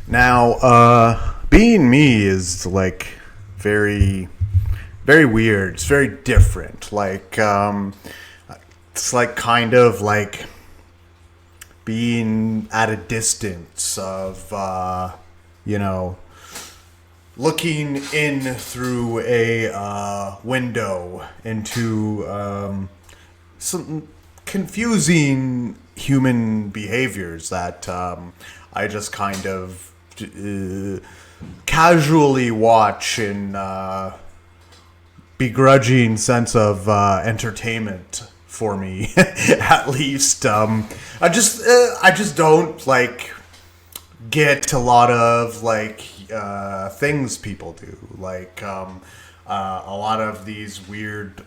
Now, being me is like very, very weird. It's very different. Like, it's like kind of like being at a distance of, looking in through a window into some confusing human behaviors that I just kind of casually watch in begrudging sense of entertainment for me, at least. I just don't like get a lot of like things people do, like a lot of these weird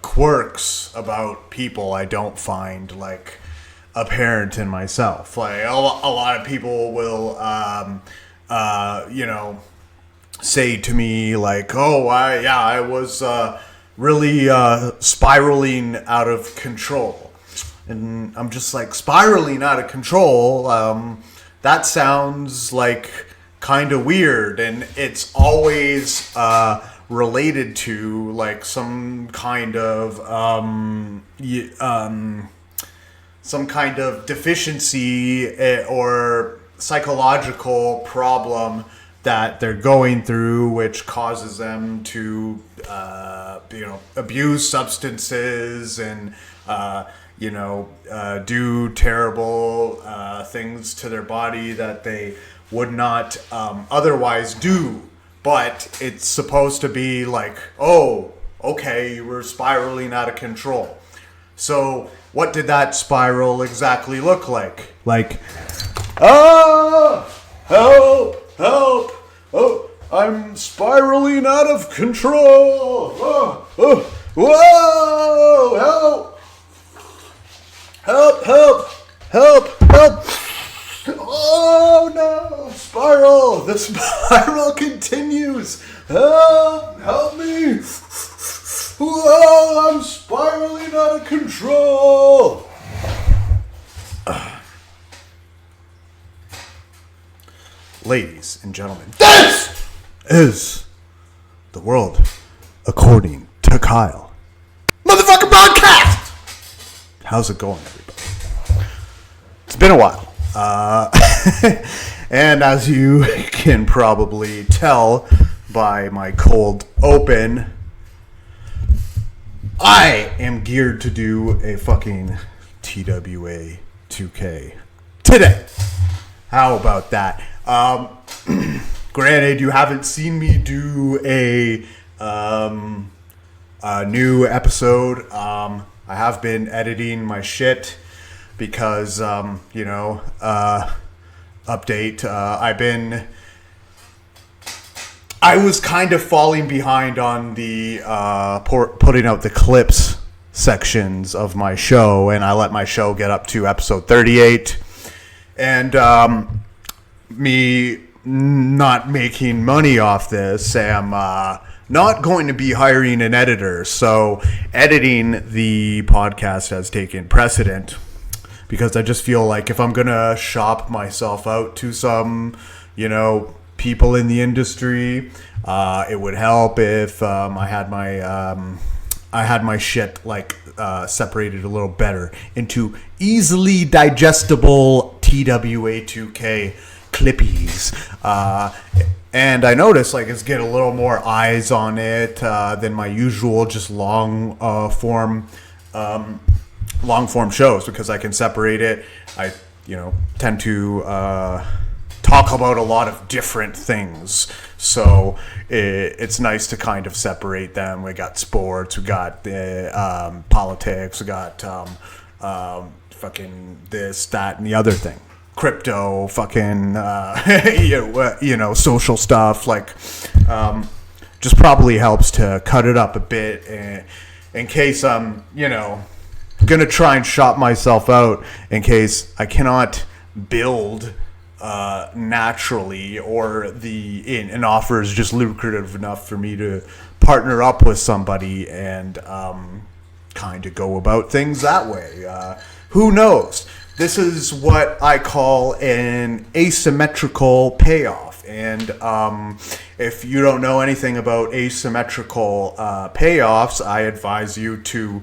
quirks about people I don't find like apparent in myself. Like a lot of people will say to me like, oh, I was really spiraling out of control, and I'm just like, spiraling out of control, that sounds like kind of weird, and it's always related to like some kind of deficiency or psychological problem that they're going through, which causes them to abuse substances and do terrible things to their body that they would not otherwise do. But it's supposed to be like, oh, okay, you were spiraling out of control. So what did that spiral exactly look like? Like, help, oh, I'm spiraling out of control. Whoa, help. Oh no, spiral. The spiral continues. Help me. Whoa, I'm spiraling out of control. Ladies and gentlemen, this is the world according to Kyle. Motherfucking podcast! How's it going, everybody? It's been a while. And as you can probably tell by my cold open, I am geared to do a fucking TWA2K today. How about that? Granted, you haven't seen me do a new episode. I have been editing my shit because, update. I was kind of falling behind on the putting out the clips sections of my show, and I let my show get up to episode 38. And me not making money off this, I'm not going to be hiring an editor. So editing the podcast has taken precedent, because I just feel like if I'm going to shop myself out to some, people in the industry, it would help if I had my shit like separated a little better into easily digestible TWA2K clippies. And I noticed like it's getting a little more eyes on it than my usual just long form shows, because I can separate it. I tend to talk about a lot of different things, so it's nice to kind of separate them. We got sports, we got politics, we got fucking this, that, and the other thing, crypto, fucking social stuff. Like just probably helps to cut it up a bit in case I'm gonna try and shop myself out in case I cannot build naturally, or an offer is just lucrative enough for me to partner up with somebody and kind of go about things that way. Who knows? this is what I call an asymmetrical payoff. And if you don't know anything about asymmetrical payoffs, I advise you to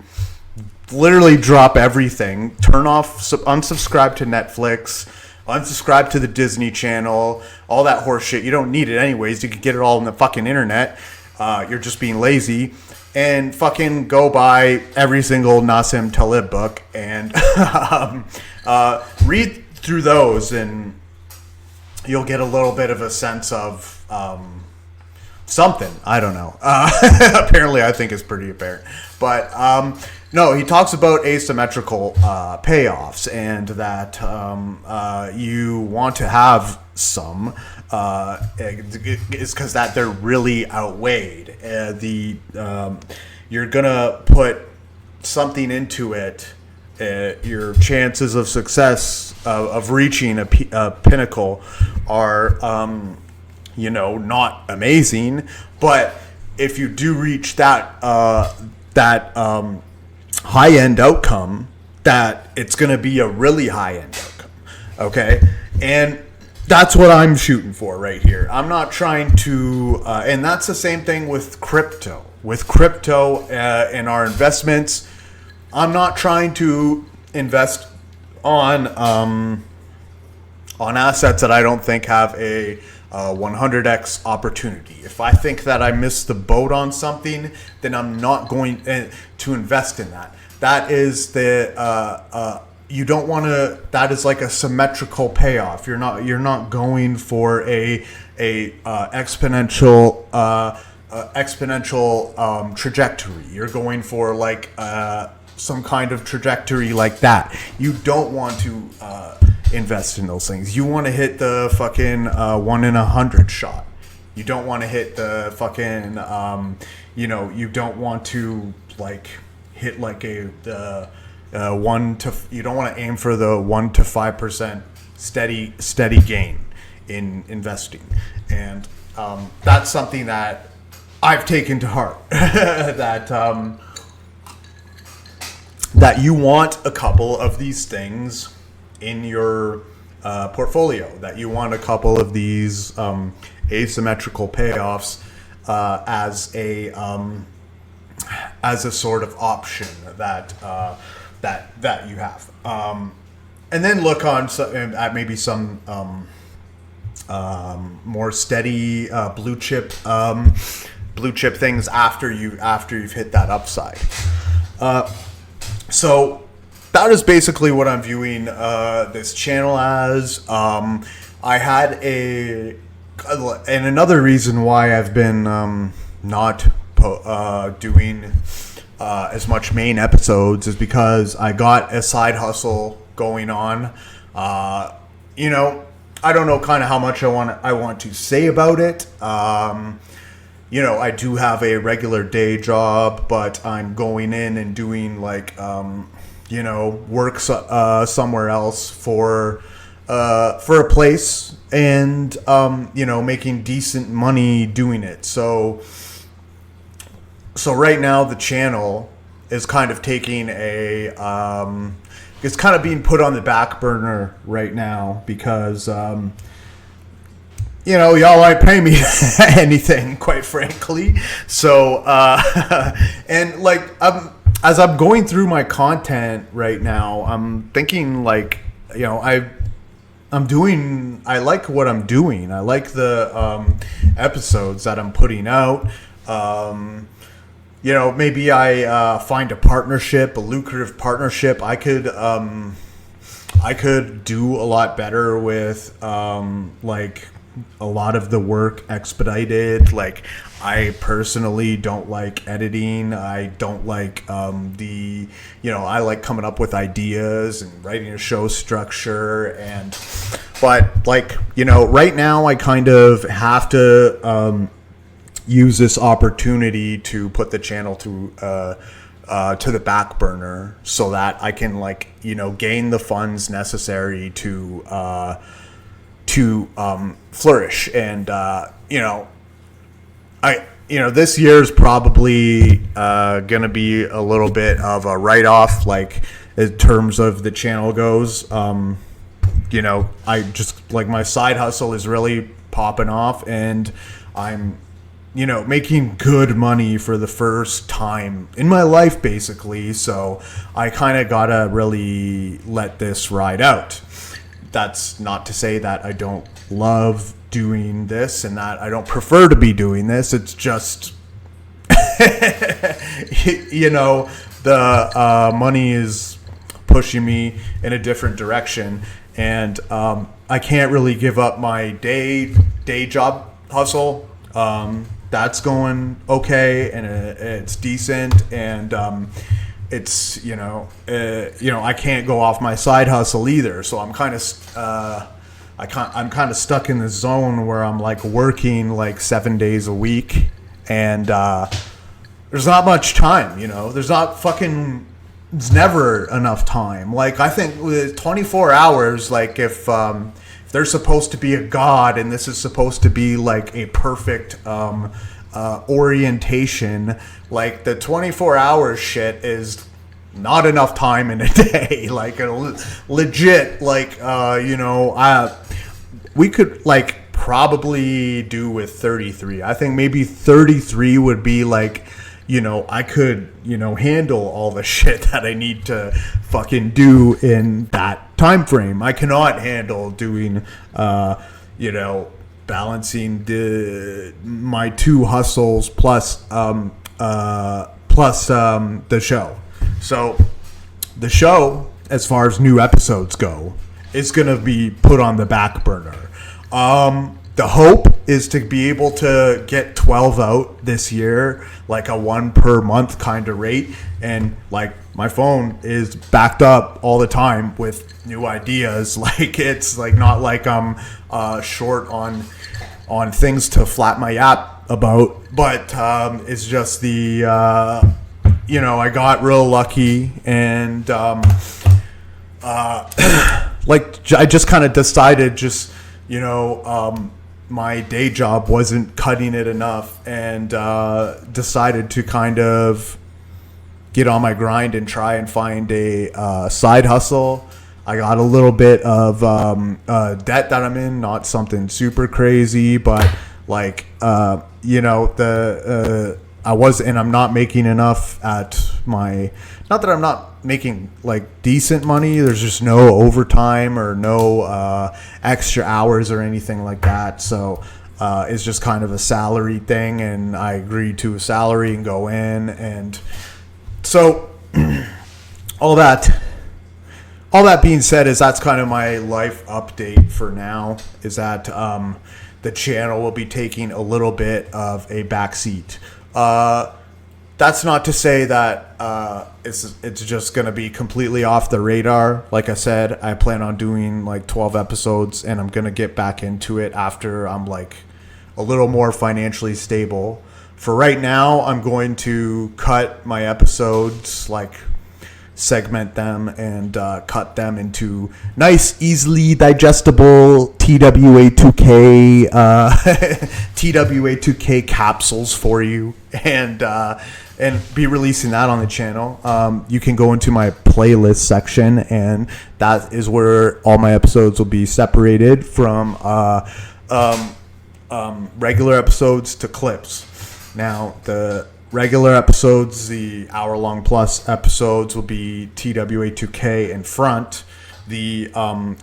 literally drop everything, turn off, unsubscribe to Netflix, unsubscribe to the Disney Channel, all that horse shit. You don't need it anyways. You can get it all on the fucking internet. You're just being lazy. And fucking go buy every single Nassim Taleb book and read through those, and you'll get a little bit of a sense of something. I don't know. Apparently, I think it's pretty apparent. But no, he talks about asymmetrical payoffs, and that you want to have some. Is because that they're really outweighed. You're gonna put something into it. Your chances of success of reaching a pinnacle are, not amazing. But if you do reach that high end outcome, that it's gonna be a really high end outcome. Okay, and that's what I'm shooting for right here. I'm not trying to, and that's the same thing with crypto. With crypto and our investments, I'm not trying to invest on assets that I don't think have a 100x opportunity. If I think that I missed the boat on something, then I'm not going to invest in that. That is the you don't want to. That is like a symmetrical payoff. You're not going for a exponential trajectory. You're going for like some kind of trajectory like that. You don't want to invest in those things. You want to hit the fucking 1 in 100 shot. You don't want to hit the fucking you don't want to like hit like you don't want to aim for the 1 to 5% steady gain in investing, and that's something that I've taken to heart. that you want a couple of these things in your portfolio. That you want a couple of these asymmetrical payoffs as a sort of option that you have, and then look on at maybe some more steady blue chip things after you've hit that upside. So that is basically what I'm viewing this channel as. I had and another reason why I've been not doing as much main episodes is because I got a side hustle going on. I don't know kind of how much I want to say about it. I do have a regular day job, but I'm going in and doing like work somewhere else for a place, and making decent money doing it. So right now the channel is kind of taking it's kind of being put on the back burner right now because y'all won't pay me anything, quite frankly. So and like as I'm going through my content right now, I'm thinking like I like what I'm doing. I like the episodes that I'm putting out. Maybe I find a partnership, a lucrative partnership. I could do a lot better with like a lot of the work expedited. Like I personally don't like editing. I don't like I like coming up with ideas and writing a show structure, but like right now I kind of have to use this opportunity to put the channel to the back burner so that I can gain the funds necessary to flourish. And this year is probably gonna be a little bit of a write-off. Like in terms of the channel goes. You know, I just like my side hustle is really popping off, and I'm, you know, making good money for the first time in my life, basically. So I kind of gotta really let this ride out. That's not to say that I don't love doing this and that I don't prefer to be doing this. It's just, you know, the money is pushing me in a different direction, and I can't really give up my day job hustle. That's going okay, and it's decent, and it's I can't go off my side hustle either. So I'm kind of I'm kind of stuck in the zone where I'm like working like 7 days a week, and there's not much time. You know, there's never enough time. Like I think with 24 hours, like if there's supposed to be a god and this is supposed to be like a perfect orientation, like the 24 hours shit is not enough time in a day. Like legit, like we could like probably do with 33. I think maybe 33 would be like, you know, I could, you know, handle all the shit that I need to fucking do in that time frame. I cannot handle doing, you know, balancing my two hustles plus the show. So the show, as far as new episodes go, is going to be put on the back burner. The hope is to be able to get 12 out this year, like a 1 per month kind of rate. And like my phone is backed up all the time with new ideas. Like it's like not like I'm short on things to flap my app about, but it's just the I got real lucky, and like I just kind of decided my day job wasn't cutting it enough, and decided to kind of get on my grind and try and find a side hustle. I got a little bit of debt that I'm in, not something super crazy, but like I'm not making enough at my, not that I'm not making like decent money, there's just no overtime or no extra hours or anything like that. So it's just kind of a salary thing, and I agreed to a salary and go in. And so all that being said, is that's kind of my life update for now, is that the channel will be taking a little bit of a backseat. That's not to say that it's just going to be completely off the radar. Like I said, I plan on doing like 12 episodes, and I'm going to get back into it after I'm like a little more financially stable. For right now, I'm going to cut my episodes, like segment them and cut them into nice, easily digestible TWA2K TWA2K capsules for you, and be releasing that on the channel. You can go into my playlist section, and that is where all my episodes will be separated from regular episodes to clips. Now, the regular episodes, the hour-long plus episodes, will be TWA2K in front. The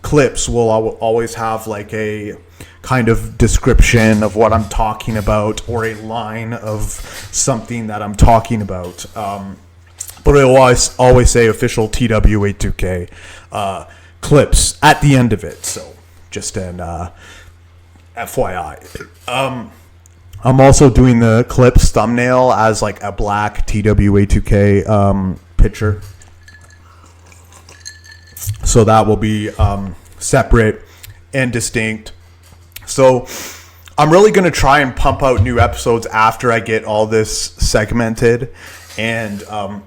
clips will always have like a kind of description of what I'm talking about, or a line of something that I'm talking about. But it will always say official TWA2K clips at the end of it. So just an FYI. I'm also doing the clips thumbnail as like a black TWA2K picture. So that will be separate and distinct. So I'm really going to try and pump out new episodes after I get all this segmented. And, I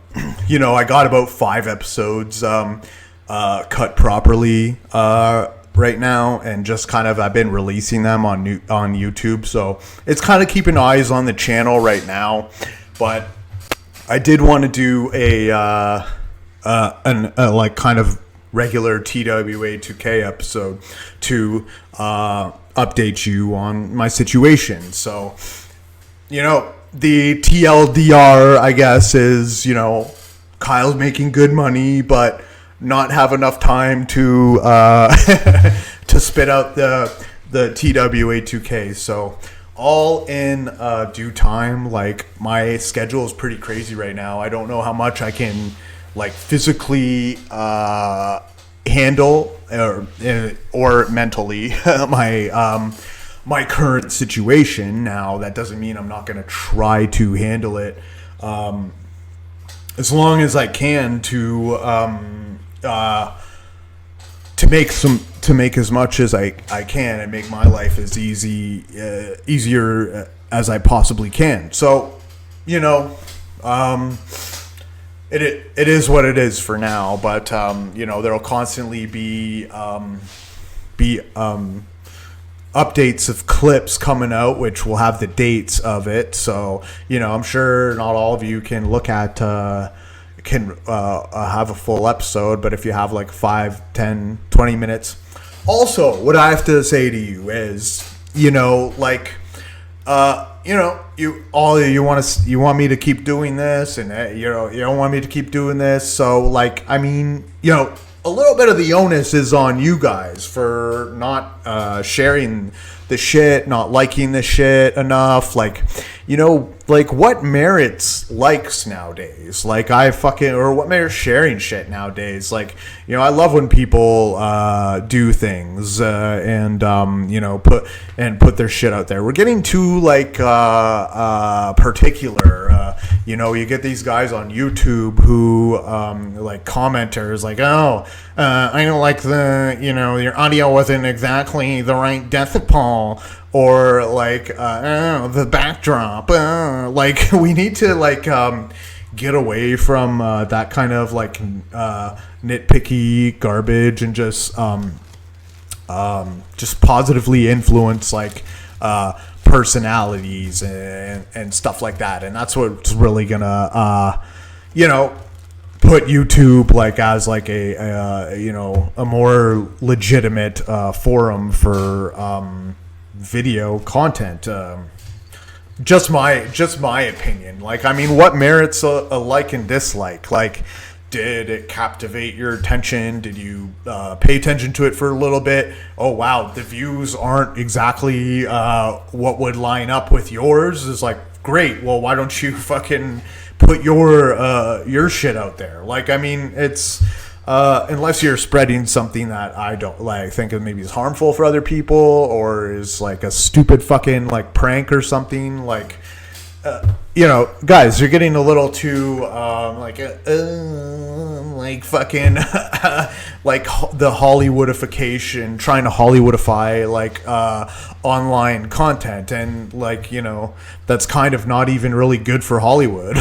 got about 5 episodes cut properly right now, and just kind of I've been releasing them on YouTube. So it's kind of keeping eyes on the channel right now. But I did want to do a like kind of regular TWA2K episode to update you on my situation. So, the TLDR, I guess, is, Kyle's making good money, but not have enough time to to spit out the TWA2K. So all in due time. Like, my schedule is pretty crazy right now. I don't know how much I can physically handle or mentally my current situation. Now, that doesn't mean I'm not going to try to handle it as long as I can to make as much as I can and make my life as easier as I possibly can. So, it is what it is for now. But there'll constantly be updates of clips coming out, which will have the dates of it. So, I'm sure not all of you can look at have a full episode, but if you have 5, 10, 20 minutes. Also, what I have to say to you is, you want me to keep doing this, and you don't want me to keep doing this. So, a little bit of the onus is on you guys for not sharing the shit, not liking the shit enough. What merits likes nowadays? What merits sharing shit nowadays? I love when people do things and put their shit out there. We're getting too particular. You get these guys on YouTube who commenters I don't like your audio wasn't exactly the right decibel, or the backdrop. We need to get away from that kind of nitpicky garbage and just positively influence personalities and stuff like that. And that's what's really gonna put YouTube as a more legitimate forum for video content. Just my opinion. What merits a like and dislike? Did it captivate your attention? Did you pay attention to it for a little bit? Oh wow, the views aren't exactly what would line up with yours. It's great. Well, why don't you fucking put your shit out there? It's unless you're spreading something that I don't think maybe is harmful for other people, or is a stupid fucking prank or something. Guys, you're getting a little too fucking the Hollywoodification, trying to Hollywoodify online content, and that's kind of not even really good for Hollywood.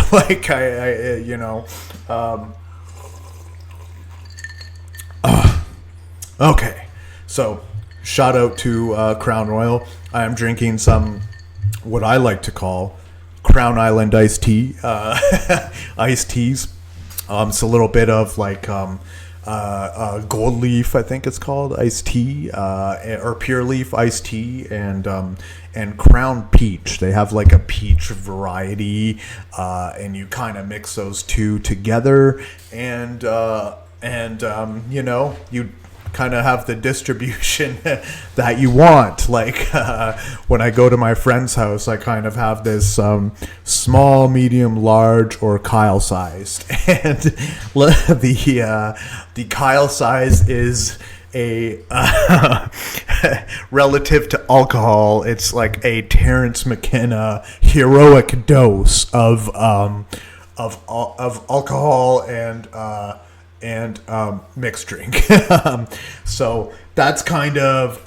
Okay, so shout out to Crown Royal. I am drinking some what I like to call Crown Island iced tea, iced teas. It's a little bit of gold leaf, I think it's called, iced tea, or pure leaf iced tea, and Crown peach. They have a peach variety, and you kind of mix those two together, and you kind of have the distribution that you want. When I go to my friend's house, I kind of have this small, medium, large, or Kyle sized, and the Kyle size is a relative to alcohol. It's a Terrence McKenna heroic dose of alcohol and mixed drink. So that's kind of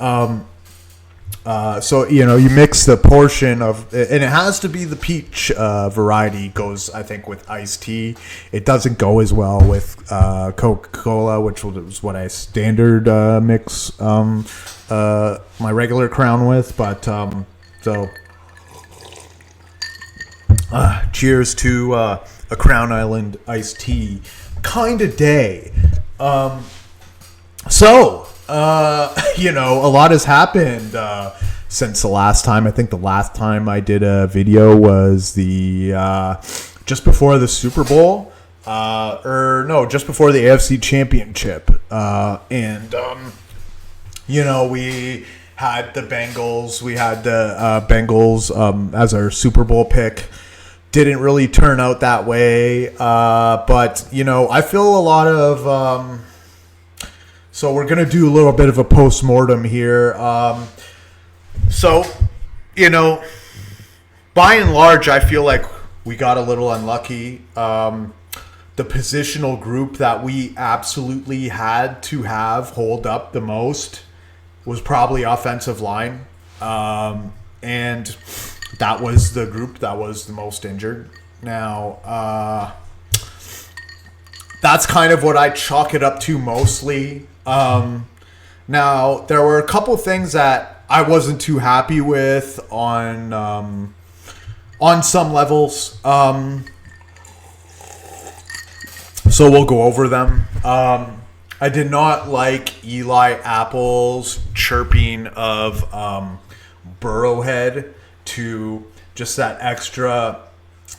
you mix the portion of, and it has to be the peach variety goes, I think, with iced tea. It doesn't go as well with Coca-Cola, which was what I standard mix my regular Crown with. But cheers to a Crown Island iced tea. kind of day. So, you know, a lot has happened since the last time. I think the last time I did a video was the just before the Super Bowl, just before the AFC Championship, and you know, we had the Bengals. We had the Bengals as our Super Bowl pick. Didn't really turn out that way, but you know, I feel a lot of. So we're gonna do a little bit of a post-mortem here. So, you know, by and large, I feel like we got a little unlucky. The positional group that we absolutely had to have hold up the most was probably offensive line. And that was the group that was the most injured. Now, that's kind of what I chalk it up to mostly. Now, there were a couple things that I wasn't too happy with on some levels. So we'll go over them. I did not like Eli Apple's chirping of Burrowhead to just that extra,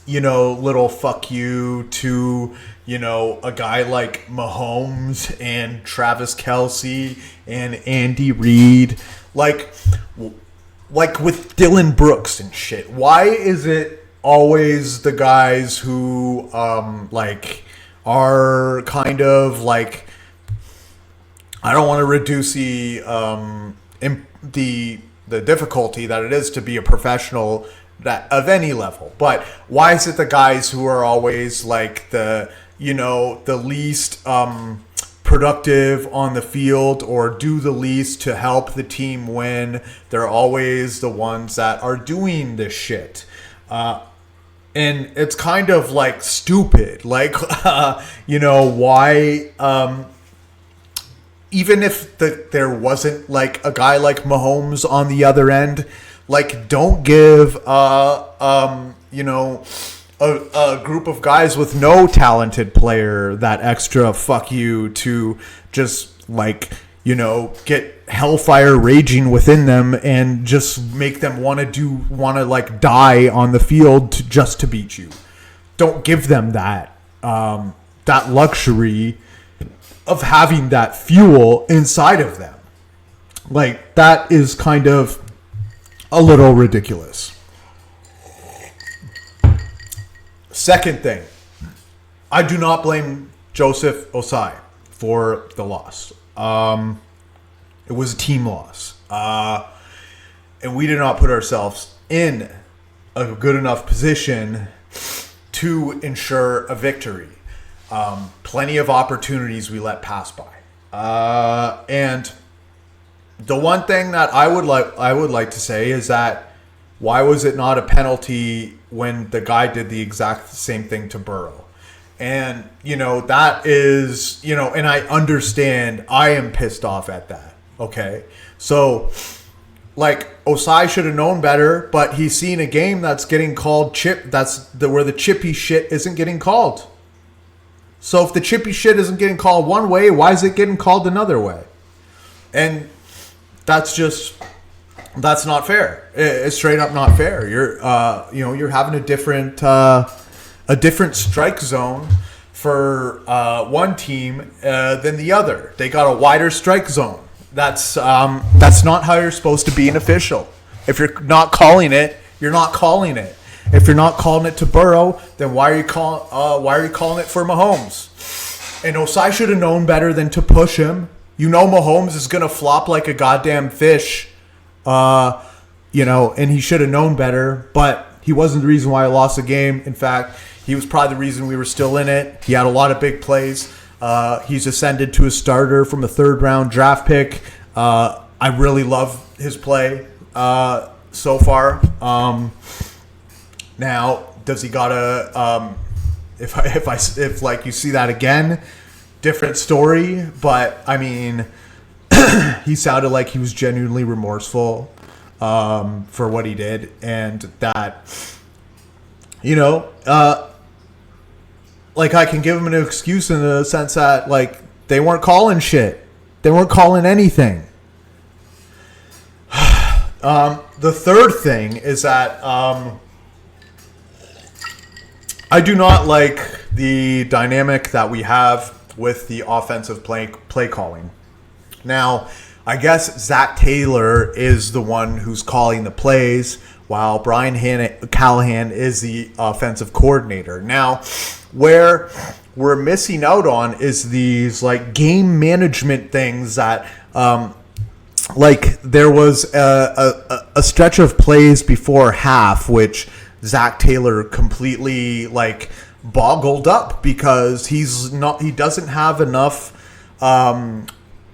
you know, little fuck you to, you know, a guy like Mahomes and Travis Kelce and Andy Reid. Like with Dylan Brooks and shit. Why is it always the guys who like are kind of like, I don't want to reduce the difficulty that it is to be a professional that of any level, but why is it the guys who are always like the, you know, the least productive on the field or do the least to help the team win? They're always the ones that are doing this shit. And it's kind of like stupid. Like, you know, why, even if there wasn't like a guy like Mahomes on the other end, like, don't give, you know, a group of guys with no talented player that extra fuck you to just, like, you know, get hellfire raging within them and just make them want to like die on the field just to beat you. Don't give them that luxury of having that fuel inside of them. Like, that is kind of a little ridiculous. Second thing, I do not blame Joseph Osai for the loss. It was a team loss. And we did not put ourselves in a good enough position to ensure a victory. Plenty of opportunities we let pass by. And the one thing that I would like to say is that why was it not a penalty when the guy did the exact same thing to Burrow? And, you know, that is, you know, and I understand, I am pissed off at that. Okay. So, like, Osai should have known better, but he's seen a game that's getting called where the chippy shit isn't getting called. So if the chippy shit isn't getting called one way, why is it getting called another way? And that's not fair. It's straight up not fair. You're having a different strike zone for one team than the other. They got a wider strike zone. That's not how you're supposed to be an official. If you're not calling it, you're not calling it. If you're not calling it to Burrow, then why are you calling it for Mahomes? And Osai should have known better than to push him. You know Mahomes is gonna flop like a goddamn fish, you know, and he should have known better. But he wasn't the reason why I lost the game. In fact, he was probably the reason we were still in it. He had a lot of big plays. He's ascended to a starter from a third-round draft pick. I really love his play so far. Now, does he gotta? If like you see that again, different story. But I mean, he sounded like he was genuinely remorseful for what he did, and that, you know, like I can give them an excuse in the sense that like they weren't calling shit. They weren't calling anything. The third thing is that I do not like the dynamic that we have with the offensive play calling. Now, I guess Zach Taylor is the one who's calling the plays, while Brian Callahan is the offensive coordinator. Now, where we're missing out on is these like game management things that like there was a stretch of plays before half which Zach Taylor completely like boggled up because he doesn't have enough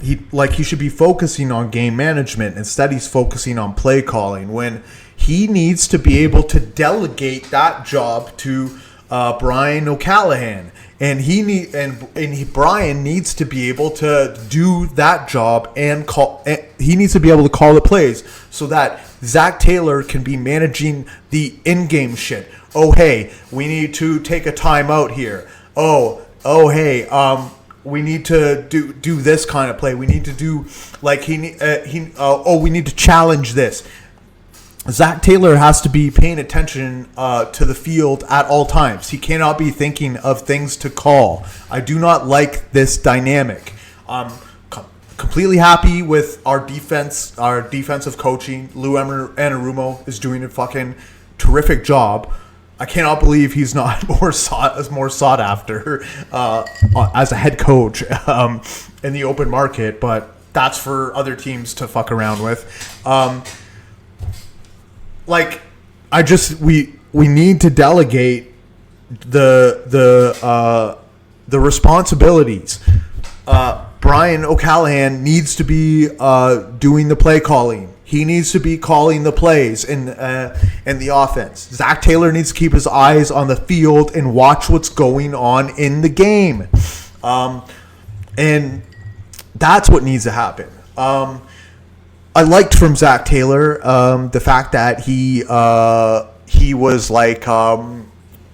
he should be focusing on game management. Instead he's focusing on play calling when he needs to be able to delegate that job to Brian O'Callahan. And Brian needs to be able to do that job and he needs to be able to call the plays so that Zach Taylor can be managing the in-game shit. Oh, hey, we need to take a timeout here. Oh, hey, we need to do this kind of play. We need to do like we need to challenge this. Zach Taylor has to be paying attention to the field at all times. He cannot be thinking of things to call. I do not like this dynamic. I'm completely happy with our defense, our defensive coaching. Lou Anarumo is doing a fucking terrific job. I cannot believe he's not more sought after as a head coach in the open market, but that's for other teams to fuck around with. We need to delegate the responsibilities. Brian O'Callahan needs to be doing the play calling. He needs to be calling the plays in the offense. Zach Taylor needs to keep his eyes on the field and watch what's going on in the game. And that's what needs to happen. I liked from Zach Taylor the fact that he was like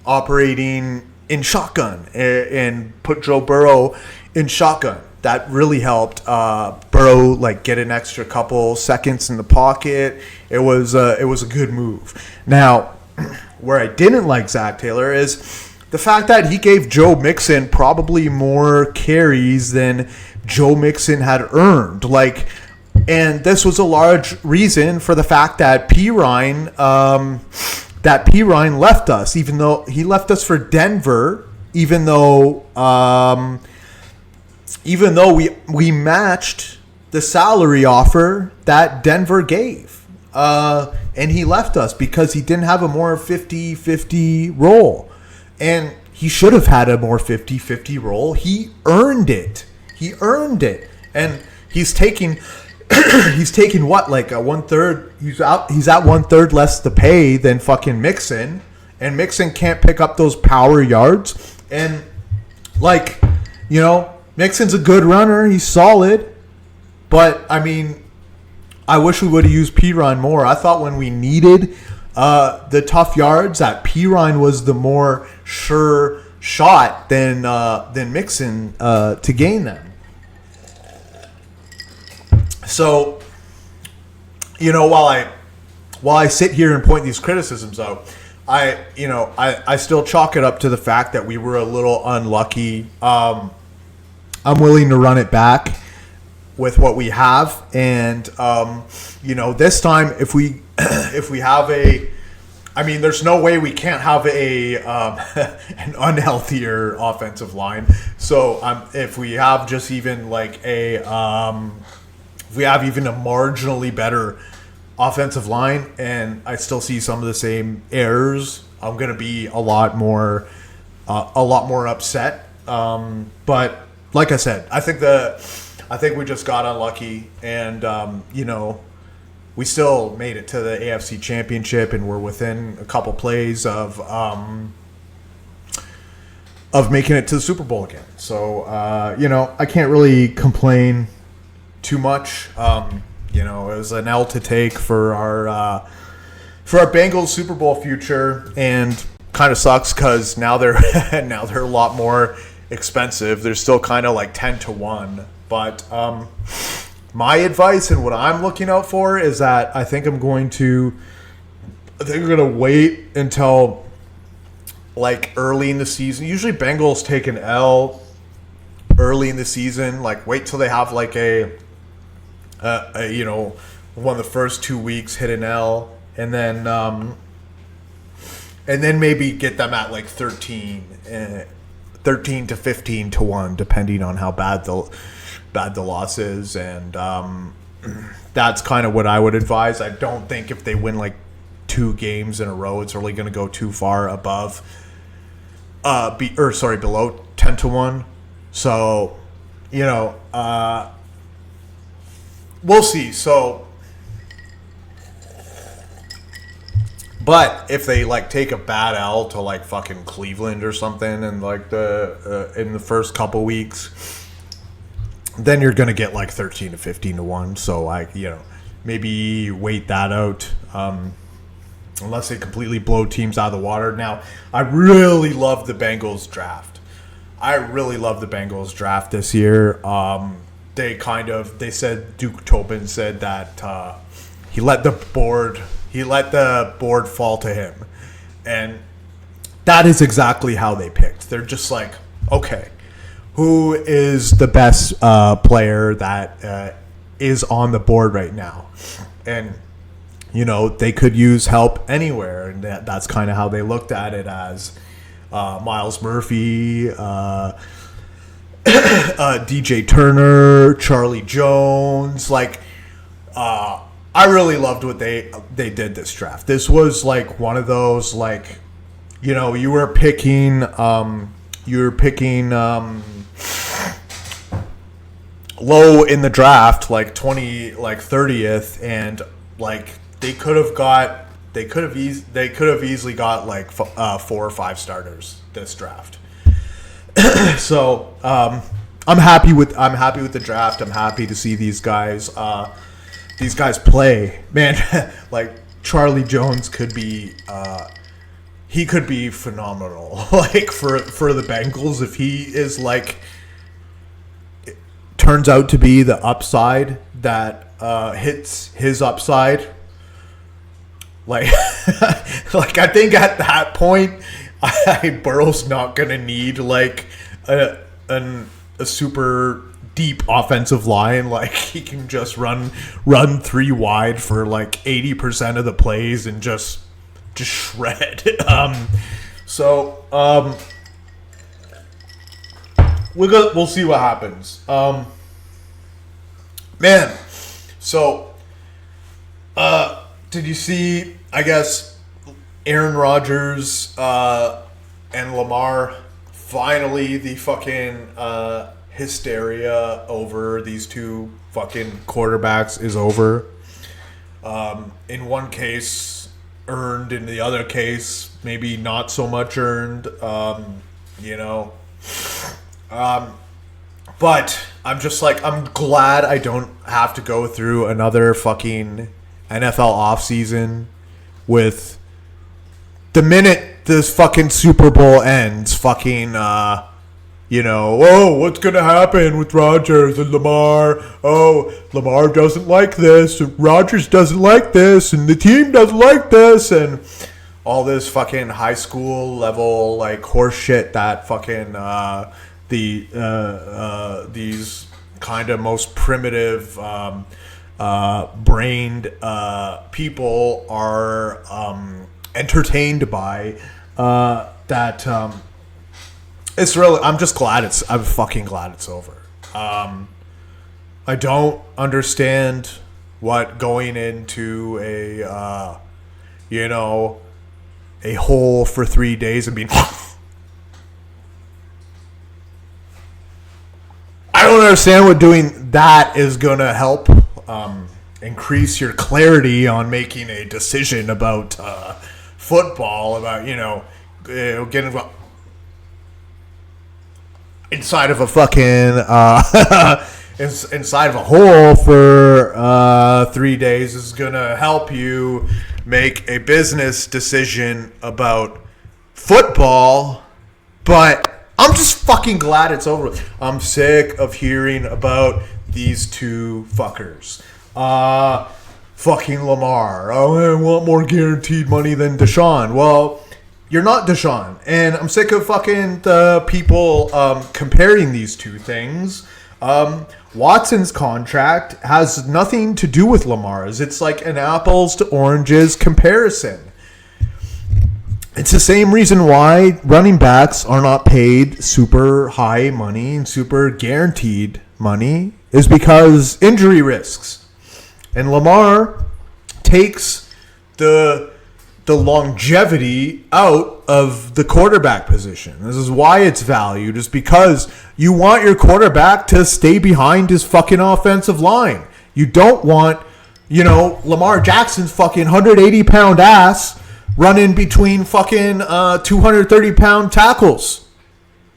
operating in shotgun and put Joe Burrow in shotgun. That really helped Burrow like get an extra couple seconds in the pocket. It was a good move. Now, where I didn't like Zach Taylor is the fact that he gave Joe Mixon probably more carries than Joe Mixon had earned. And this was a large reason for the fact that Pirine left us, even though he left us for Denver, even though we matched the salary offer that Denver gave. And he left us because he didn't have a more 50-50 role. And he should have had a more 50-50 role. He earned it. And he's taking what, like a 1/3? He's at 1/3 less to pay than fucking Mixon, and Mixon can't pick up those power yards. And Mixon's a good runner. He's solid, but I mean, I wish we would have used Pirine more. I thought when we needed the tough yards, that Pirine was the more sure shot than Mixon to gain them. So, while I sit here and point these criticisms out, I still chalk it up to the fact that we were a little unlucky. I'm willing to run it back with what we have, and this time if we have there's no way we can't have an unhealthier offensive line. So if we have just even if we have even a marginally better offensive line, and I still see some of the same errors, I'm gonna be a lot more upset. But like I said, I think we just got unlucky, and we still made it to the AFC Championship, and we're within a couple plays of making it to the Super Bowl again. So I can't really complain too much. It was an L to take for our Bengals Super Bowl future, and kind of sucks because now they're now they're a lot more expensive. They're still kind of like 10-1. But my advice and what I'm looking out for is that I think I'm going to wait until like early in the season. Usually Bengals take an L early in the season. Like wait till they have like a one of the first 2 weeks hit an L, and then maybe get them at like 13 to 15-1, depending on how bad the loss is, and that's kind of what I would advise. I don't think if they win like 2 games in a row, it's really going to go too far above, below 10-1. So, we'll see. So, but if they like take a bad L to like fucking Cleveland or something, and like in the first couple weeks, then you're gonna get like 13 to 15-1. So maybe wait that out. Unless they completely blow teams out of the water. Now, I really love the Bengals draft. This year. They said Duke Tobin said that he let the board fall to him, and that is exactly how they picked. They're just like, okay, who is the best player that is on the board right now, and they could use help anywhere, and that's kind of how they looked at it, as Miles Murphy, DJ Turner, Charlie Jones. Like, I really loved what they did this draft. This was like one of those, like, you were picking low in the draft, like 30th, and like they could have easily got like 4 or 5 starters this draft. So I'm happy with the draft. I'm happy to see these guys play. Man, like Charlie Jones could be phenomenal. Like for the Bengals, if he is like turns out to be the upside that hits his upside. Like, I think at that point, Burrow's not gonna need like a super deep offensive line. Like, he can just run 3 wide for like 80% of the plays and just shred. We'll see what happens. Man, so did you see? I guess Aaron Rodgers and Lamar, finally the fucking hysteria over these two fucking quarterbacks is over. In one case, earned. In the other case, maybe not so much earned. But I'm just like, I'm glad I don't have to go through another fucking NFL offseason with the minute this fucking Super Bowl ends, fucking, what's going to happen with Rodgers and Lamar? Oh, Lamar doesn't like this, and Rodgers doesn't like this, and the team doesn't like this, and all this fucking high school level, like, horse shit that fucking, these kind of most primitive, brained, people are, entertained by, that, it's really, I'm fucking glad it's over. I don't understand what going into a hole for 3 days and being, I don't understand what doing that is going to help increase your clarity on making a decision about football, about, getting inside of a fucking inside of a hole for 3 days is going to help you make a business decision about football, but I'm just fucking glad it's over. I'm sick of hearing about these two fuckers. Fucking Lamar. Oh, I want more guaranteed money than Deshaun. Well, you're not Deshaun. And I'm sick of fucking people comparing these two things. Watson's contract has nothing to do with Lamar's. It's like an apples to oranges comparison. It's the same reason why running backs are not paid super high money and super guaranteed money is because injury risks. And Lamar takes the longevity out of the quarterback position. This is why it's valued, is because you want your quarterback to stay behind his fucking offensive line. You don't want, Lamar Jackson's fucking 180-pound ass running between fucking 230-pound tackles.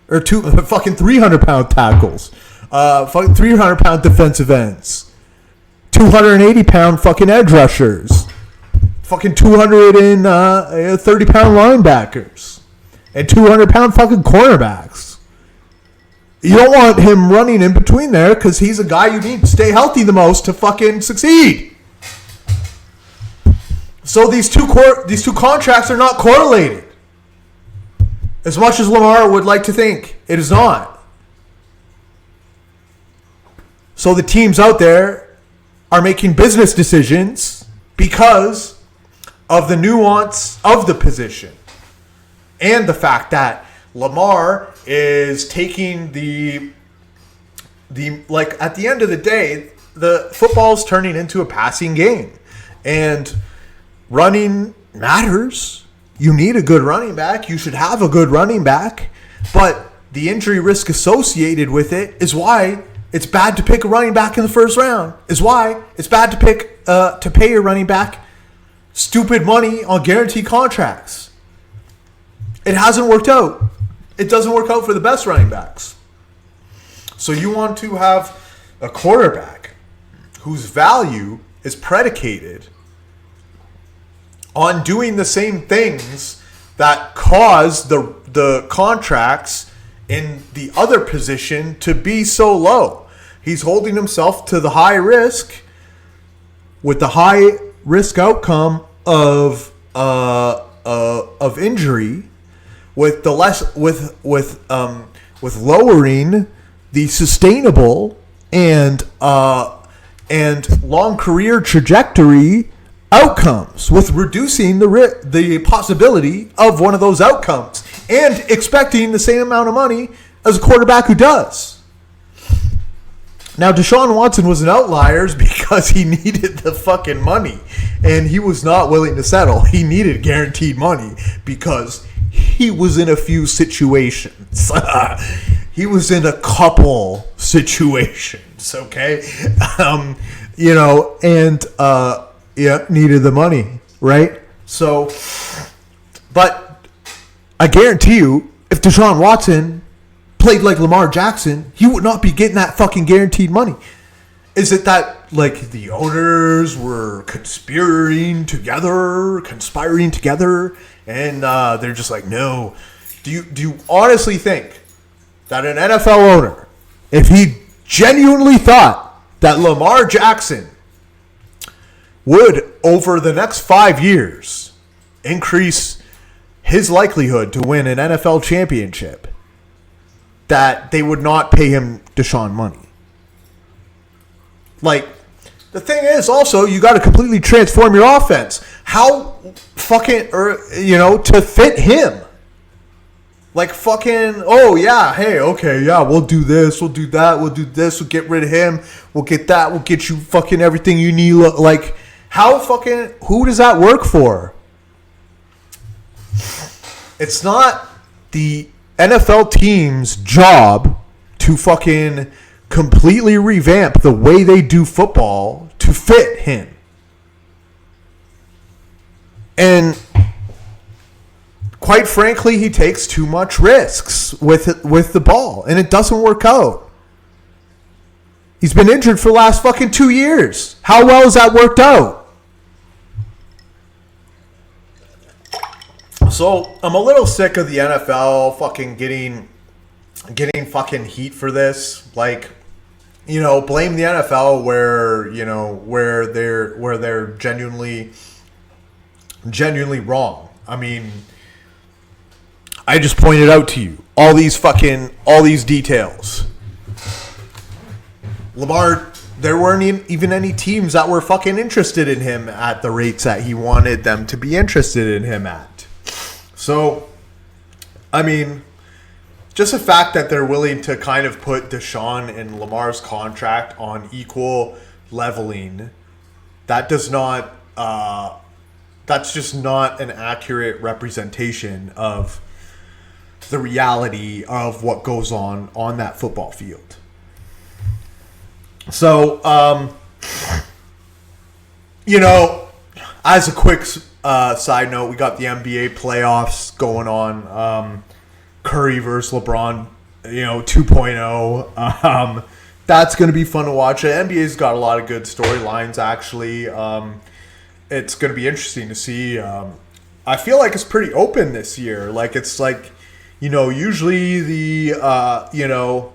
Or fucking 300-pound tackles. Fucking 300-pound defensive ends. 280-pound fucking edge rushers. Fucking 230-pound linebackers. And 200-pound fucking cornerbacks. You don't want him running in between there because he's a guy you need to stay healthy the most to fucking succeed. So these two contracts are not correlated. As much as Lamar would like to think, it is not. So the teams out there are making business decisions because of the nuance of the position and the fact that Lamar is taking the like at the end of the day, the football's turning into a passing game, and running matters. You need a good running back. You should have a good running back, but the injury risk associated with it is why it's bad to pick a running back in the first round. Is why it's bad to pay your running back stupid money on guaranteed contracts. It hasn't worked out. It doesn't work out for the best running backs. So you want to have a quarterback whose value is predicated on doing the same things that cause the contracts in the other position to be so low. He's holding himself to the high risk with the high risk outcome of injury, with lowering the sustainable and long career trajectory outcomes, with reducing the possibility of one of those outcomes and expecting the same amount of money as a quarterback who does. Now, Deshaun Watson was an outlier because he needed the fucking money, and he was not willing to settle. He needed guaranteed money because he was in a few situations. He was in a couple situations, okay? Needed the money, right? So, but I guarantee you, if Deshaun Watson played like Lamar Jackson, he would not be getting that fucking guaranteed money. Is it that like the owners were conspiring together, and they're just like, no? Do you honestly think that an NFL owner, if he genuinely thought that Lamar Jackson would, over the next 5 years, increase his likelihood to win an NFL championship, that they would not pay him Deshaun money? Like, the thing is also, you got to completely transform your offense. How fucking, to fit him. Like fucking, oh yeah, hey, okay, yeah, we'll do this, we'll do that, we'll do this, we'll get rid of him, we'll get that, we'll get you fucking everything you need. Like, how fucking, who does that work for? It's not the NFL team's job to fucking completely revamp the way they do football to fit him. And quite frankly, he takes too much risks with the ball, and it doesn't work out. He's been injured for the last fucking 2 years. How well has that worked out? So I'm a little sick of the NFL fucking getting fucking heat for this. Like, blame the NFL where they're genuinely wrong. I mean, I just pointed out to you all these details. Lamar, there weren't even any teams that were fucking interested in him at the rates that he wanted them to be interested in him at. So, I mean, just the fact that they're willing to kind of put Deshaun and Lamar's contract on equal leveling, that's just not an accurate representation of the reality of what goes on that football field. So, as a quick side note, we got the NBA playoffs going on. Curry versus LeBron, 2.0. That's going to be fun to watch. The NBA's got a lot of good storylines, actually. It's going to be interesting to see. I feel like it's pretty open this year. Like, it's like, usually the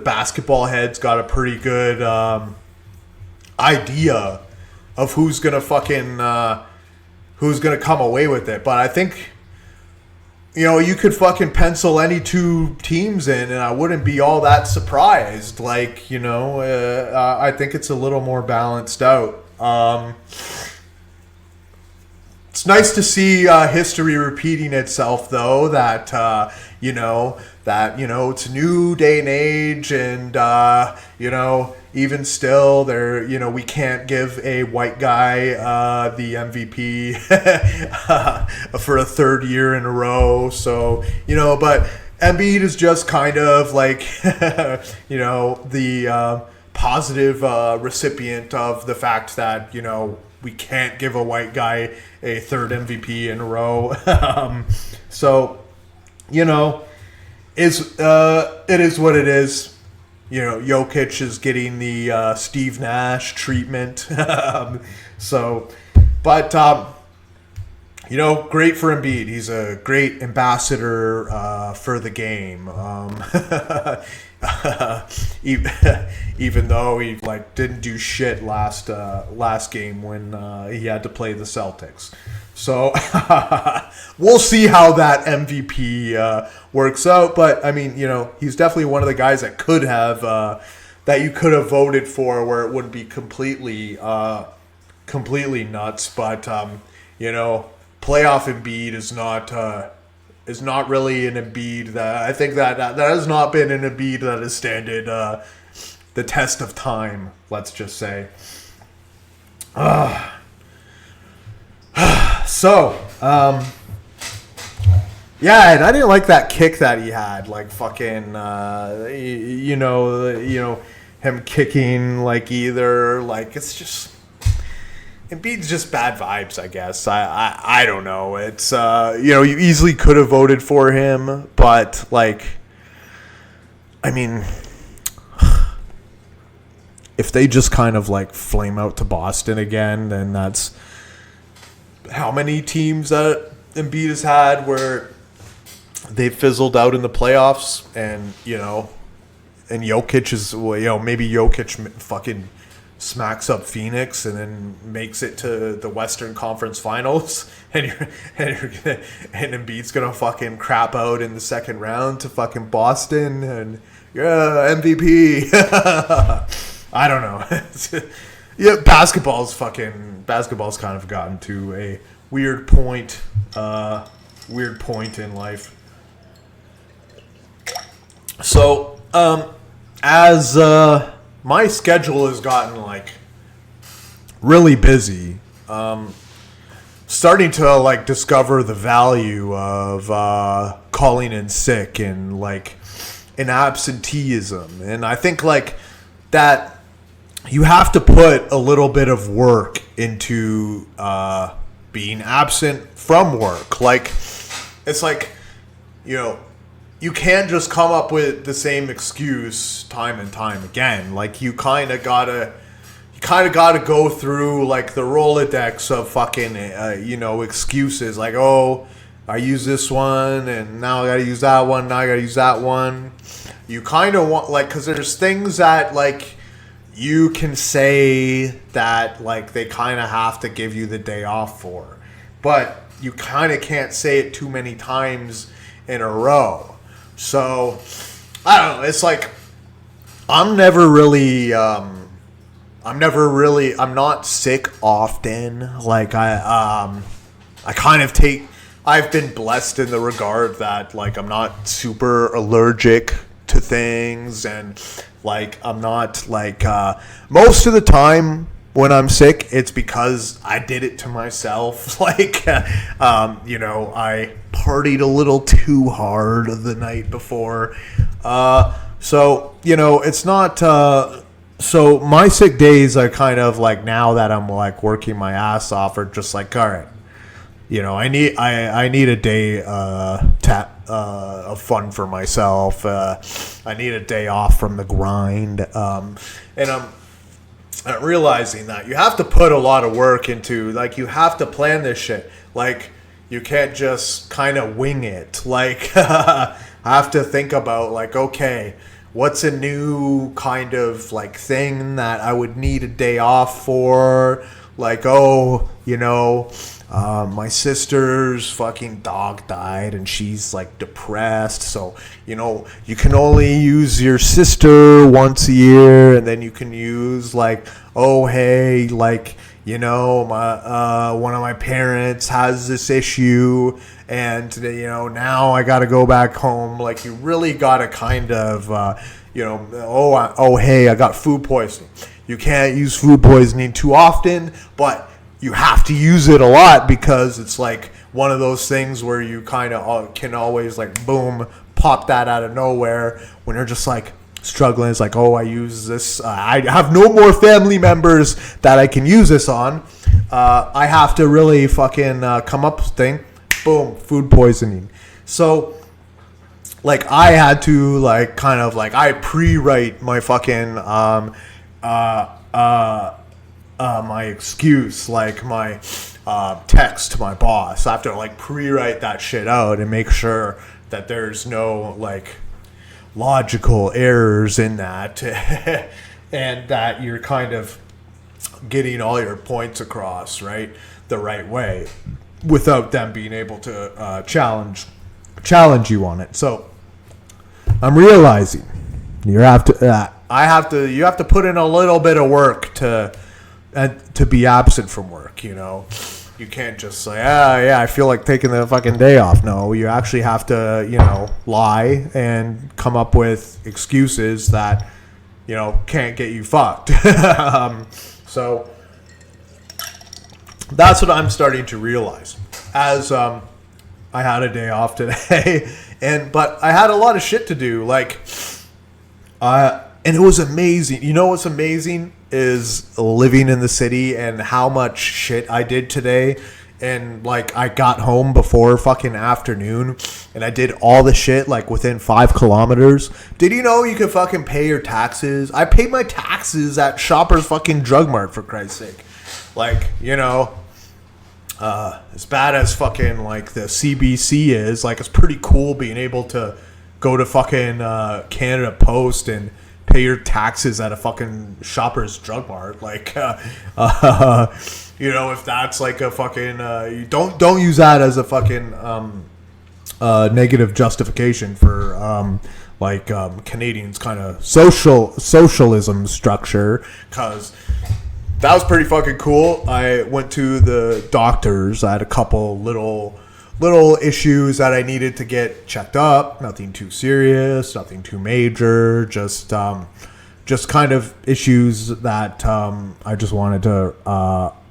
basketball heads got a pretty good idea of who's going to come away with it. But I think, you could fucking pencil any two teams in and I wouldn't be all that surprised. Like, I think it's a little more balanced out. It's nice to see history repeating itself, though, that, it's a new day and age and, even still, we can't give a white guy the MVP for a third year in a row. So, but Embiid is just kind of like, the positive recipient of the fact that, we can't give a white guy a third MVP in a row. So, it is what it is. Jokic is getting the Steve Nash treatment. Great for Embiid. He's a great ambassador for the game. Even though he didn't do shit last game when he had to play the Celtics. So we'll see how that MVP works out. But I mean, he's definitely one of the guys that could have that you could have voted for, where it wouldn't be completely nuts. But playoff Embiid is not really an Embiid that I think that has not been an Embiid that has standed the test of time. Let's just say. So, yeah, and I didn't like that kick that he had, like fucking, him kicking it's just, Embiid's just bad vibes, I guess. I don't know. It's you easily could have voted for him, but I mean, if they just kind of flame out to Boston again, then that's how many teams that Embiid has had where they fizzled out in the playoffs, and and Jokic is maybe Jokic fucking smacks up Phoenix and then makes it to the Western Conference Finals, and Embiid's gonna fucking crap out in the second round to fucking Boston, and MVP. I don't know. Yeah, basketball's kind of gotten to a weird point in life. So, as my schedule has gotten really busy, starting to discover the value of calling in sick and an absenteeism, and I think that you have to put a little bit of work into being absent from work. It's you can't just come up with the same excuse time and time again. You kind of gotta go through the Rolodex of fucking excuses. I use this one, and now I gotta use that one, now I gotta use that one. You kind of want, like, because there's things that, like, you can say that, like, they kind of have to give you the day off for. But you kind of can't say it too many times in a row. So, I don't know, it's like, I'm not sick often. Like, I've been blessed in the regard that, like, I'm not super allergic to things, and, like, I'm not, like, most of the time when I'm sick, it's because I did it to myself. Like, I partied a little too hard the night before. So, it's not, so my sick days are kind of like, now that I'm, like, working my ass off, are just like, all right, I need a day of fun for myself. I need a day off from the grind. And I'm realizing that you have to put a lot of work into, like, you have to plan this shit. Like, you can't just kind of wing it. Like, I have to think about, like, okay, what's a new kind of, like, thing that I would need a day off for? Like, my sister's fucking dog died and she's, like, depressed. So, you can only use your sister once a year, and then you can use, like, oh, hey, like, one of my parents has this issue, and, now I got to go back home. Like, you really got to kind of, hey, I got food poisoning. You can't use food poisoning too often, but you have to use it a lot, because it's, like, one of those things where you kind of can always, like, boom, pop that out of nowhere when you're just, like, struggling. It's like, oh, I use this. I have no more family members that I can use this on. I have to really fucking come up with a thing. Boom, food poisoning. So, like, I had to, like, kind of, like, I pre-write my fucking my excuse, like, my text to my boss. I have to, like, pre-write that shit out and make sure that there's no, like, logical errors in that and that you're kind of getting all your points across, right, the right way, without them being able to challenge you on it. So I'm realizing you have to put in a little bit of work to be absent from work. You can't just say, I feel like taking the fucking day off. No, you actually have to, lie and come up with excuses that, can't get you fucked. So that's what I'm starting to realize as I had a day off today, but I had a lot of shit to do, like, and it was amazing. You know what's amazing is living in the city and how much shit I did today. And, like, I got home before fucking afternoon and I did all the shit, like, within 5 kilometers. Did you know you could fucking pay your taxes? I paid my taxes at Shoppers fucking Drug Mart, for Christ's sake. Like, as bad as fucking, like, the CBC is, like, it's pretty cool being able to go to fucking Canada Post and pay your taxes at a fucking Shoppers Drug Mart. Like, if that's like a fucking, you don't use that as a fucking negative justification for Canadians' kind of socialism structure, because that was pretty fucking cool. I went to the doctors. I had a couple little issues that I needed to get checked up. Nothing too serious, nothing too major. Just kind of issues that I just wanted to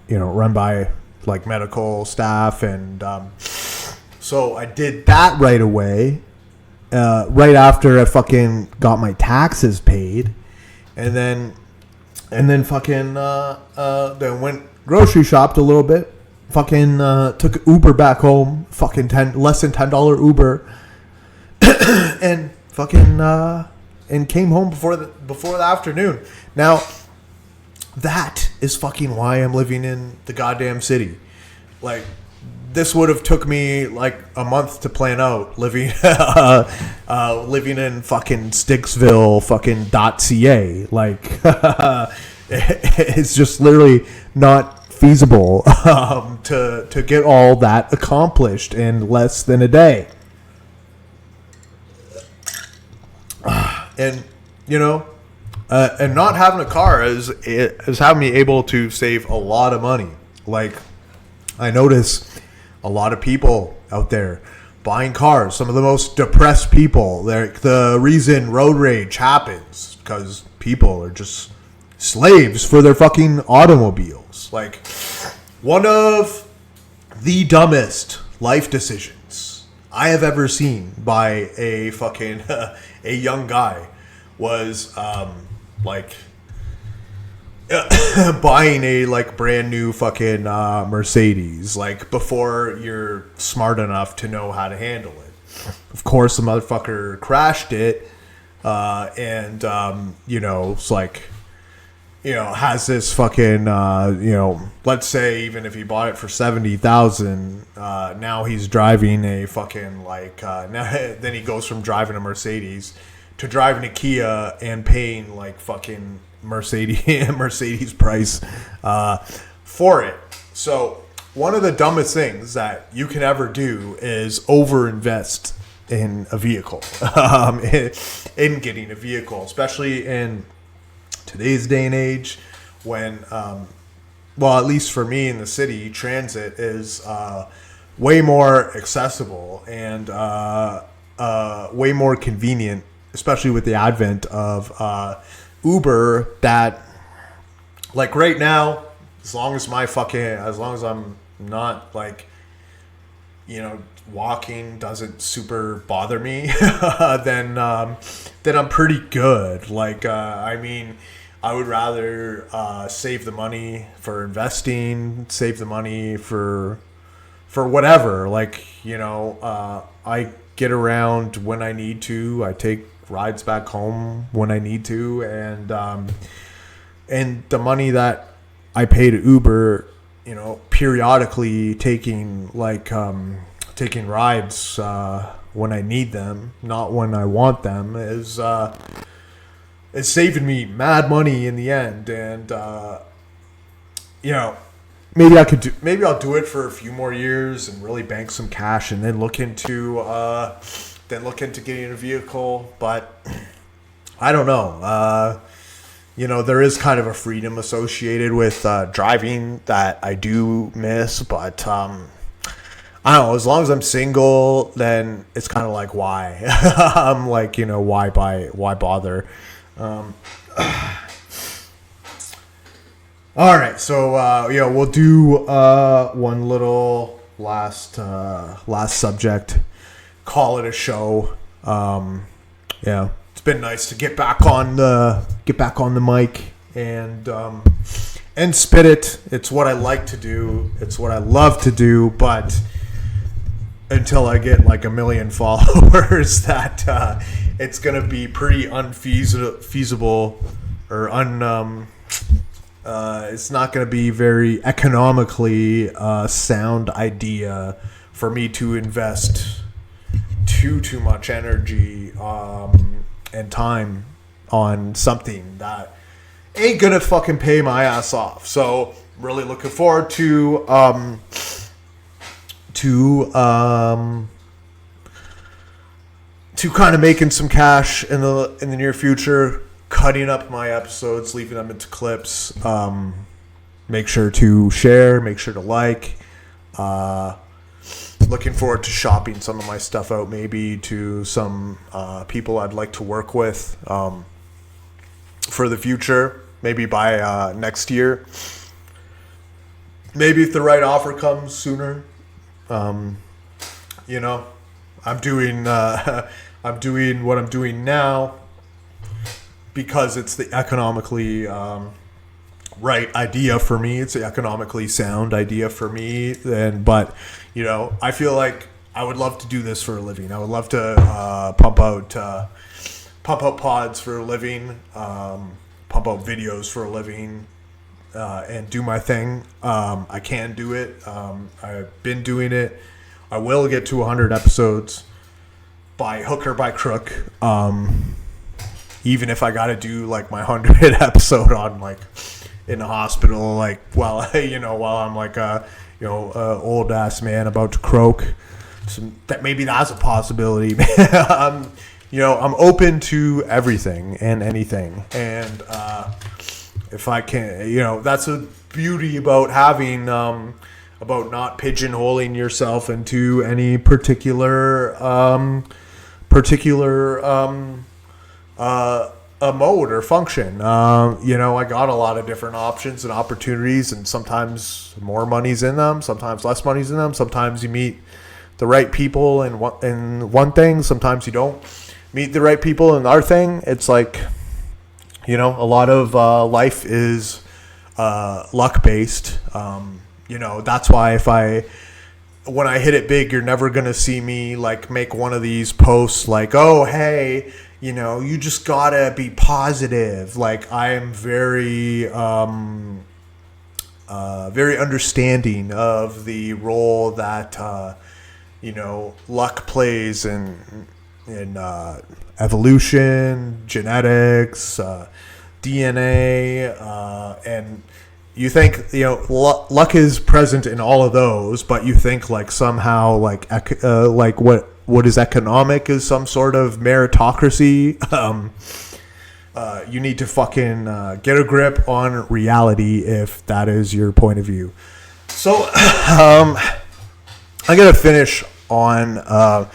run by, like, medical staff, and so I did that right away. Right after I fucking got my taxes paid, and then fucking then went grocery shopped a little bit. Fucking took Uber back home. Fucking less than $10 Uber, and fucking and came home before the afternoon. Now, that is fucking why I'm living in the goddamn city. Like, this would have took me like a month to plan out living living in fucking Sticksville fucking .ca. Like it's just literally not feasible to get all that accomplished in less than a day. And you know, and not having a car is having me able to save a lot of money. Like, I notice a lot of people out there buying cars. Some of the most depressed people. The reason road rage happens because people are just slaves for their fucking automobiles. Like, one of the dumbest life decisions I have ever seen by a fucking a young guy was like buying a like brand new fucking Mercedes, like before you're smart enough to know how to handle it. Of course, the motherfucker crashed it, and you know, it's like, you know, has this fucking you know, let's say even if he bought it for $70,000, now he's driving a fucking like now then he goes from driving a Mercedes to driving a Kia and paying like fucking Mercedes price for it. So one of the dumbest things that you can ever do is overinvest in a vehicle, in getting a vehicle, especially in today's day and age when, well, at least for me in the city, transit is way more accessible and way more convenient, especially with the advent of Uber, that like right now, as long as I'm not like, you know, walking doesn't super bother me, then I'm pretty good. Like, I mean, I would rather save the money for investing, save the money for whatever. Like, you know, I get around when I need to. I take rides back home when I need to, and the money that I pay to Uber, you know, periodically taking rides when I need them, not when I want them, is saving me mad money in the end. And you know, maybe I'll do it for a few more years and really bank some cash, and then look into getting a vehicle. But I don't know. You know, there is kind of a freedom associated with driving that I do miss. But I don't know. As long as I'm single, then it's kind of like, why? I'm like, you know, why bother? All right. So yeah, we'll do one little last subject. Call it a show. Yeah, it's been nice to get back on the mic and spit it. It's what I like to do. It's what I love to do. But until I get like 1 million followers, that it's gonna be pretty unfeasible, or it's not gonna be very economically sound idea for me to invest too much energy and time on something that ain't gonna fucking pay my ass off. So really looking forward to kind of making some cash in the near future, cutting up my episodes, leaving them into clips. Make sure to share, make sure to like. Looking forward to shopping some of my stuff out, maybe to some people I'd like to work with for the future, maybe by next year. Maybe if the right offer comes sooner. You know, I'm doing what I'm doing now because it's the economically right idea for me. It's the economically sound idea for me. But you know, I feel like I would love to do this for a living. I would love to pump out pods for a living, pump out videos for a living, and do my thing. I can do it. I've been doing it. I will get to 100 episodes by hook or by crook. Even if I got to do like my 100th episode on like in the hospital, like while I'm like old ass man about to croak. So that maybe that's a possibility. I'm open to everything and anything, and if I can, that's a beauty about having about not pigeonholing yourself into any particular a mode or function. I got a lot of different options and opportunities, and sometimes more money's in them, sometimes less money's in them. Sometimes you meet the right people in one thing, sometimes you don't meet the right people in our thing. It's like, a lot of life is luck based. That's why when I hit it big, you're never going to see me like make one of these posts like, oh, hey, you just gotta be positive. Like, I am very, very understanding of the role that, luck plays in evolution, genetics, DNA, and you think, luck is present in all of those, but you think like somehow like what is economic is some sort of meritocracy. You need to fucking get a grip on reality if that is your point of view. So I'm going to finish on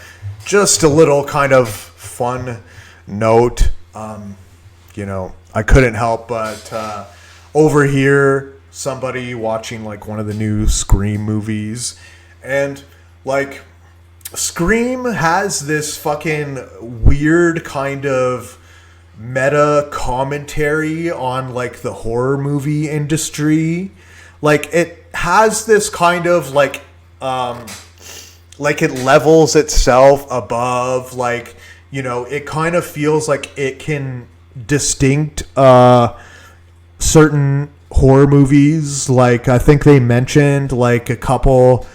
just a little kind of fun note. I couldn't help but overhear somebody watching like one of the new Scream movies, and like Scream has this fucking weird kind of meta commentary on like the horror movie industry. Like, it has this kind of like it levels itself above, like, it kind of feels like it can distinct certain horror movies. Like, I think they mentioned like a couple.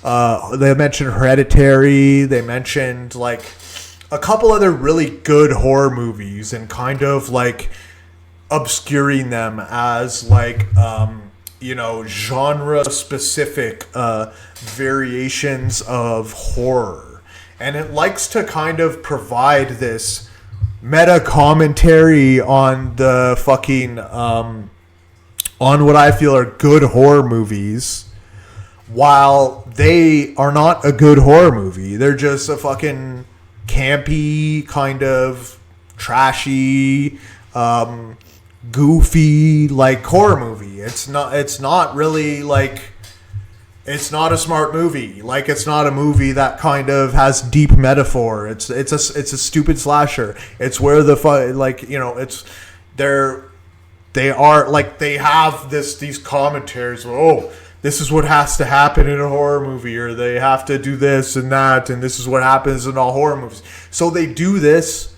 They mentioned Hereditary. They mentioned like a couple other really good horror movies, and kind of like obscuring them as like genre specific variations of horror. And it likes to kind of provide this meta commentary on the fucking on what I feel are good horror movies, while they are not a good horror movie. They're just a fucking campy, kind of trashy, goofy, like, horror movie. It's not really like, it's not a smart movie. Like, it's not a movie that kind of has deep metaphor. It's a stupid slasher. It's where the they have these commentaries where, oh, this is what has to happen in a horror movie, or they have to do this and that, and this is what happens in all horror movies. So they do this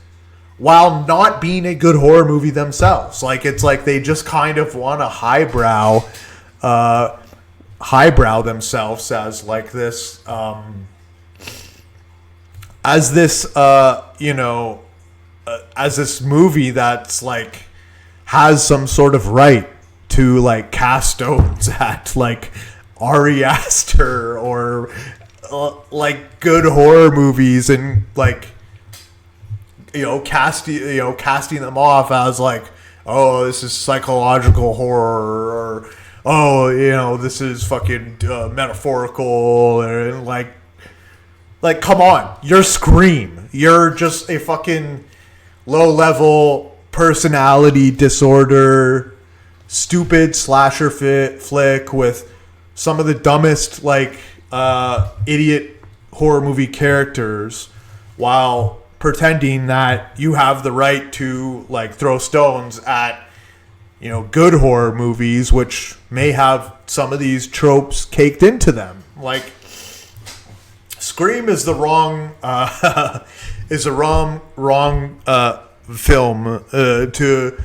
while not being a good horror movie themselves. Like, it's like they just kind of want to highbrow themselves as like this, as this movie that's like has some sort of right to like cast stones at like Ari Aster or like good horror movies, and like casting them off as like, oh, this is psychological horror, or oh, this is fucking metaphorical, and like come on, you're Scream. You're just a fucking low level personality disorder, stupid slasher flick with some of the dumbest like idiot horror movie characters, while pretending that you have the right to like throw stones at good horror movies, which may have some of these tropes caked into them. Like, Scream is the wrong film to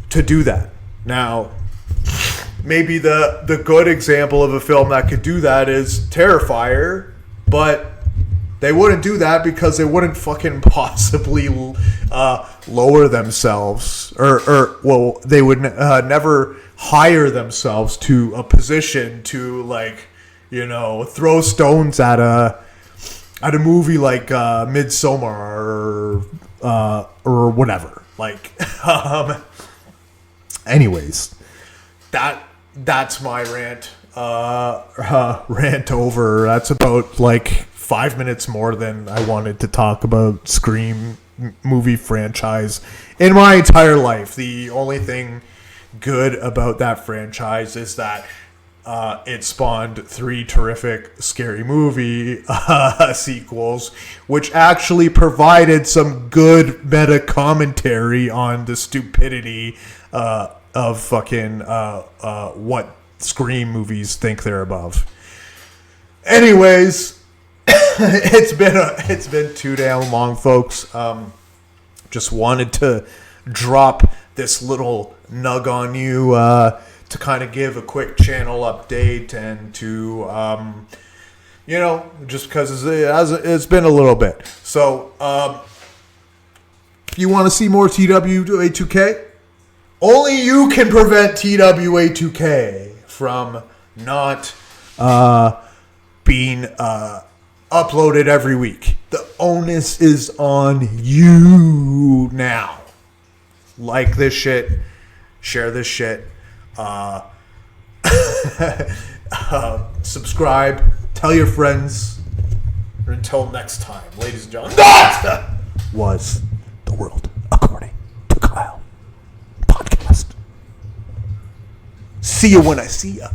do that. Now maybe the good example of a film that could do that is Terrifier, but they wouldn't do that because they wouldn't fucking possibly lower themselves, or they would never hire themselves to a position to, like, you know, throw stones at a movie like Midsommar or whatever. Like, anyways, that's my rant. Rant over. That's about like 5 minutes more than I wanted to talk about Scream movie franchise in my entire life. The only thing good about that franchise is that it spawned 3 terrific Scary Movie sequels, which actually provided some good meta commentary on the stupidity of fucking what Scream movies think they're above. Anyways, it's been too damn long, folks. Just wanted to drop this little nug on you to kind of give a quick channel update and to you know, just because it's been a little bit. So if you want to see more TWA2K, only you can prevent TWA2K from not being uploaded every week. The onus is on you now. Like this shit, share this shit, subscribe, tell your friends. Until next time, ladies and gentlemen, that was The World According to Kyle podcast. See you when I see ya.